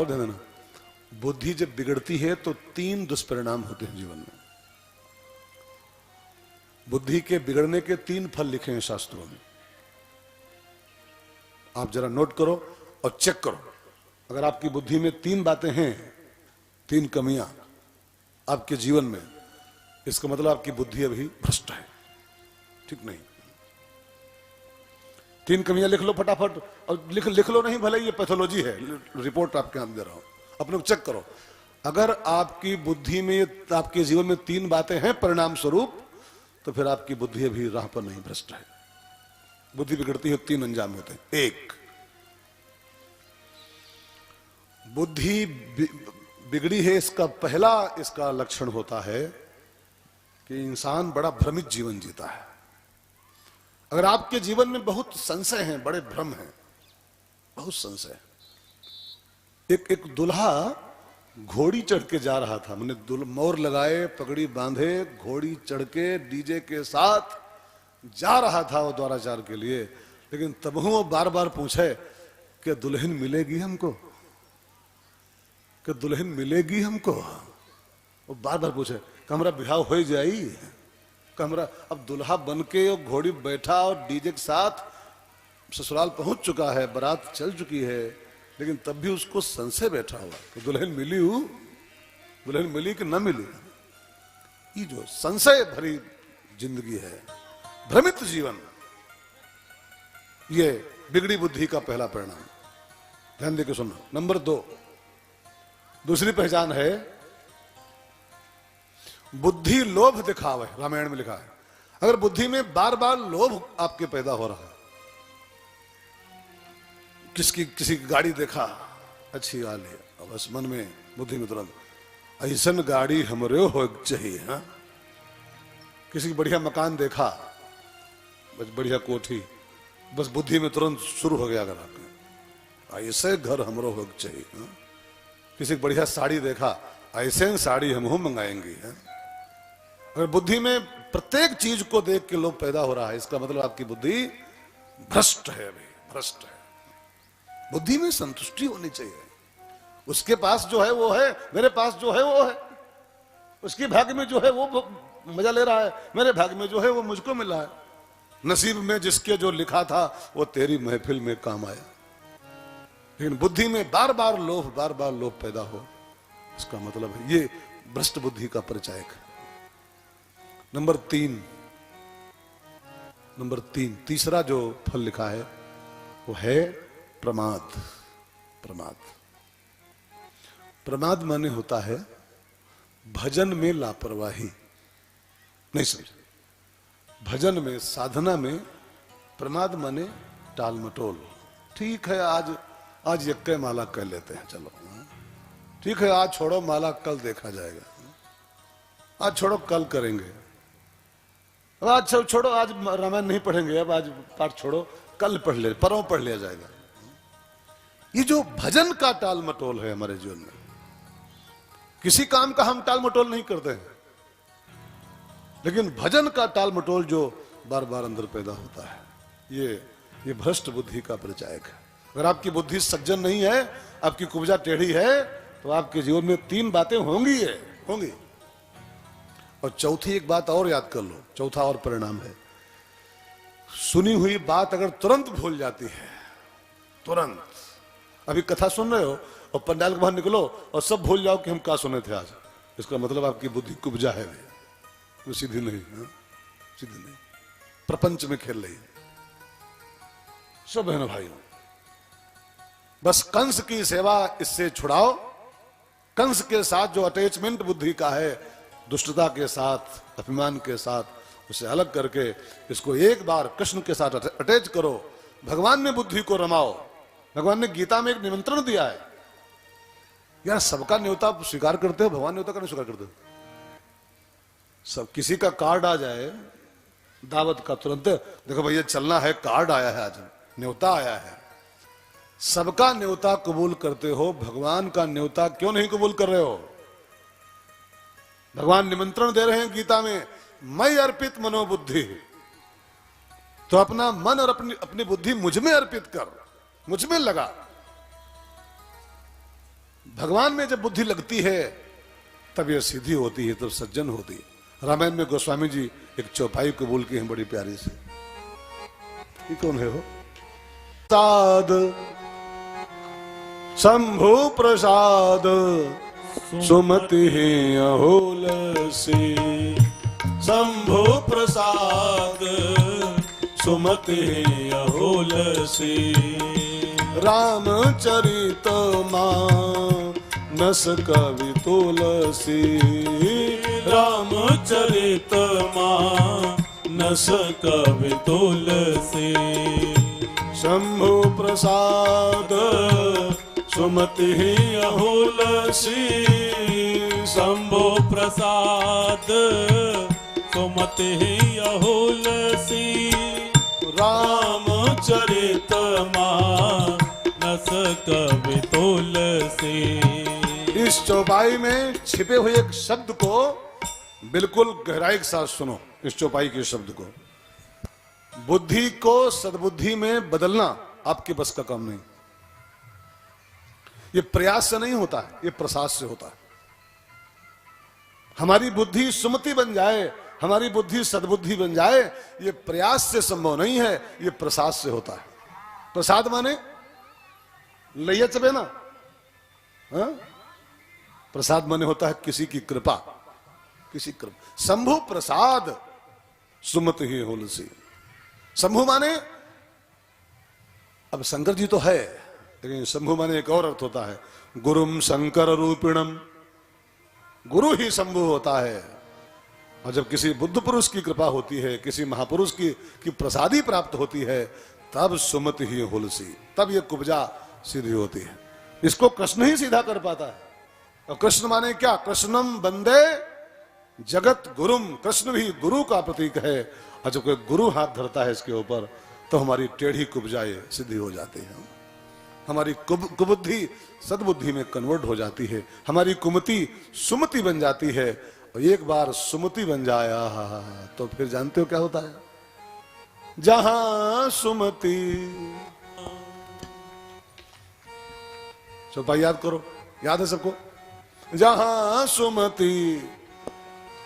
ध्यान देना, बुद्धि जब बिगड़ती है तो 3 दुष्परिणाम होते हैं जीवन में। बुद्धि के बिगड़ने के 3 फल लिखे हैं शास्त्रों में। आप जरा नोट करो और चेक करो। अगर आपकी बुद्धि में 3 बातें हैं, 3 कमियां आपके जीवन में, इसका मतलब आपकी बुद्धि अभी भ्रष्ट है, ठीक नहीं। 3 कमियां लिख लो फटाफट, और लिख लो नहीं, भले ये पैथोलॉजी है, रिपोर्ट आपके हाथ दे रहा हूं, अपने को चेक करो। अगर आपकी बुद्धि में, आपके जीवन में 3 बातें हैं परिणाम स्वरूप, तो फिर आपकी बुद्धि अभी राह पर नहीं, भ्रष्ट है। बुद्धि बिगड़ती है 3 अंजाम होते हैं। 1, बुद्धि बिगड़ी है, इसका पहला इसका लक्षण होता है कि इंसान बड़ा भ्रमित जीवन जीता है। अगर आपके जीवन में बहुत संशय हैं, बड़े भ्रम हैं, बहुत संशय। एक दुल्हा घोड़ी चढ़ के जा रहा था, मैंने मोर लगाए, पगड़ी बांधे, घोड़ी चढ़ के डीजे के साथ जा रहा था वो द्वाराचार के लिए, लेकिन तबहू वो बार बार पूछे कि दुल्हन मिलेगी हमको, कि दुल्हन मिलेगी हमको। वो बार बार पूछे कि हमरा ब्याह हो जाई, कि हमरा, अब दुल्हा बन के घोड़ी बैठा और डीजे के साथ ससुराल पहुंच चुका है, बारात चल चुकी है, लेकिन तब भी उसको संशय बैठा हुआ कि दुल्हन मिली हूं, दुल्हन मिली कि न मिली। ये जो संशय भरी जिंदगी है, भ्रमित जीवन, ये बिगड़ी बुद्धि का पहला परिणाम। ध्यान देके सुनना। नंबर 2, दूसरी पहचान है बुद्धि लोभ दिखावे। रामायण में लिखा है, अगर बुद्धि में बार बार लोभ आपके पैदा हो रहा है, किसी की गाड़ी देखा अच्छी आ ली, अब बस मन में, बुद्धि में तुरंत ऐसन गाड़ी हमरे हो चाहिए। हाँ, किसी की बढ़िया मकान देखा, बस बढ़िया कोठी, बस बुद्धि में तुरंत शुरू हो गया, अगर ऐसे घर हमरो हो चाहिए। हाँ? किसी की बढ़िया साड़ी देखा, ऐसे साड़ी हम मंगाएंगे। हाँ? अगर बुद्धि में प्रत्येक चीज को देख के लोभ पैदा हो रहा है, इसका मतलब आपकी बुद्धि भ्रष्ट है, अभी भ्रष्ट है। बुद्धि में संतुष्टि होनी चाहिए। उसके पास जो है वो है, मेरे पास जो है वो है। उसके भाग्य में जो है वो मजा ले रहा है, मेरे भाग्य में जो है वो मुझको मिला है। नसीब में जिसके जो लिखा था वो तेरी महफिल में काम आया। लेकिन बुद्धि में बार बार लोभ पैदा हो, इसका मतलब है ये भ्रष्ट बुद्धि का परिचायक है। नंबर 3, तीसरा जो फल लिखा है वो है प्रमाद। प्रमाद माने होता है भजन में लापरवाही। नहीं समझे? भजन में, साधना में प्रमाद माने टाल मटोल। ठीक है, आज यक्के माला कर लेते हैं, चलो ठीक है, आज छोड़ो माला, कल देखा जाएगा। आज छोड़ो, कल करेंगे। आज छोड़ो, आज रामायण नहीं पढ़ेंगे, अब आज पाठ छोड़ो, कल पढ़ ले, परसों पढ़ लिया जाएगा। ये जो भजन का टाल मटोल है हमारे जीवन में, किसी काम का हम टाल मटोल नहीं करते हैं, लेकिन भजन का टाल मटोल जो बार बार अंदर पैदा होता है, ये भ्रष्ट बुद्धि का परिचायक है। अगर आपकी बुद्धि सज्जन नहीं है, आपकी कुब्जा टेढ़ी है, तो आपके जीवन में 3 बातें होंगी। और चौथी एक बात और याद कर लो, चौथा और परिणाम है, सुनी हुई बात अगर तुरंत भूल जाती है, तुरंत। अभी कथा सुन रहे हो और पंडाल के बाहर निकलो और सब भूल जाओ कि हम क्या सुने थे आज, इसका मतलब आपकी बुद्धि कुब्जा है, वो सीधी नहीं। सीधी नहीं, प्रपंच में खेल रही। सब बहनों भाइयों, बस कंस की सेवा इससे छुड़ाओ। कंस के साथ जो अटैचमेंट बुद्धि का है, दुष्टता के साथ, अभिमान के साथ, उसे अलग करके इसको एक बार कृष्ण के साथ अटैच करो। भगवान ने बुद्धि को रमाओ। भगवान ने गीता में एक निमंत्रण दिया है, यार सबका न्योता स्वीकार करते हो, भगवान न्योता का नहीं स्वीकार करते हो। सब, किसी का कार्ड आ जाए दावत का, तुरंत देखो भैया चलना है, कार्ड आया है, आज न्योता आया है। सबका न्योता कबूल करते हो, भगवान का न्योता क्यों नहीं कबूल कर रहे हो? भगवान निमंत्रण दे रहे हैं गीता में, मैं अर्पित मनोबुद्धि, तो अपना मन और अपनी बुद्धि मुझ में अर्पित कर, मुझ में लगा। भगवान में जब बुद्धि लगती है तब यह सिद्धि होती है, तब सज्जन होती है। रामायण में गोस्वामी जी एक चौपाई को बोल के हैं बड़ी प्यारी से। ये कौन है हो? साध शंभु प्रसाद सुमति अहोलसी, शंभु प्रसाद सुमति अहोलसी, रामचरित मानस कवि तुलसी, रामचरित मानस कवि तुलसी, शंभु प्रसाद सुमति अहोलसी, शंभो प्रसाद सुमति अहोलसी, रामचरित मानस कवि तुलसी। इस चौपाई में छिपे हुए एक शब्द को बिल्कुल गहराई के साथ सुनो। इस चौपाई के शब्द को, बुद्धि को सद्बुद्धि में बदलना आपके बस का काम नहीं। ये प्रयास से नहीं होता है, ये प्रसाद से होता है। हमारी बुद्धि सुमति बन जाए, हमारी बुद्धि सद्बुद्धि बन जाए, ये प्रयास से संभव नहीं है, ये प्रसाद से होता है। प्रसाद माने लैया चबे ना, हाँ? प्रसाद माने होता है किसी की कृपा, किसी कृपा। शंभु प्रसाद सुमति ही होलसी। शंभु माने, अब शंकर जी तो है, लेकिन शंभु माने एक और अर्थ होता है, गुरुम शंकर रूपिणम। गुरु ही शंभु होता है। और जब किसी बुद्ध पुरुष की कृपा होती है, किसी महापुरुष की प्रसादी प्राप्त होती है, तब सुमति ही होलसी, तब ये कुब्जा सीधी होती है। इसको कृष्ण ही सीधा कर पाता है। और कृष्ण माने क्या? कृष्णम वंदे जगत गुरुम। कृष्ण भी गुरु का प्रतीक है। और जब कोई गुरु हाथ धरता है इसके ऊपर, तो हमारी टेढ़ी कुब्जाएं सिद्धि हो जाती हैं। हमारी कुबुद्धि सद्बुद्धि में कन्वर्ट हो जाती है, हमारी कुमति सुमति बन जाती है। और एक बार सुमति बन जाया तो फिर जानते हो क्या होता है? जहां सुमति, चौपाई याद करो, याद है सबको? जहां सुमति,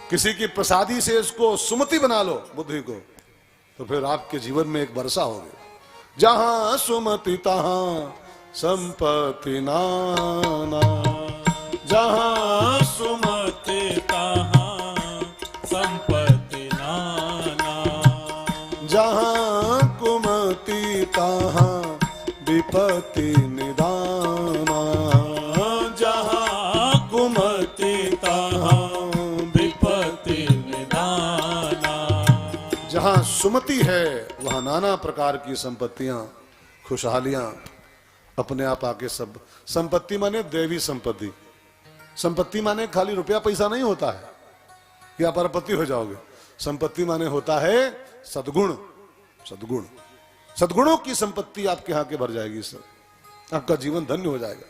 किसी की प्रसादी से इसको सुमति बना लो बुद्धि को, तो फिर आपके जीवन में एक वर्षा होगी। जहां सुमति तहां संपत्ति नाना, जहां सुमति तहां संपत्ति नाना, जहां कुमति तहां विपत्ति निदाना, जहां कुमति तहां विपत्ति निदाना। जहां सुमति है वहां नाना प्रकार की संपत्तियां, खुशहालियां अपने आप आके सब। संपत्ति माने देवी संपत्ति। संपत्ति माने खाली रुपया पैसा नहीं होता है कि आप अरबपति हो जाओगे। संपत्ति माने होता है सद्गुण। सद्गुण, सद्गुणों की संपत्ति आपके यहाँ के भर जाएगी। सब आपका जीवन धन्य हो जाएगा।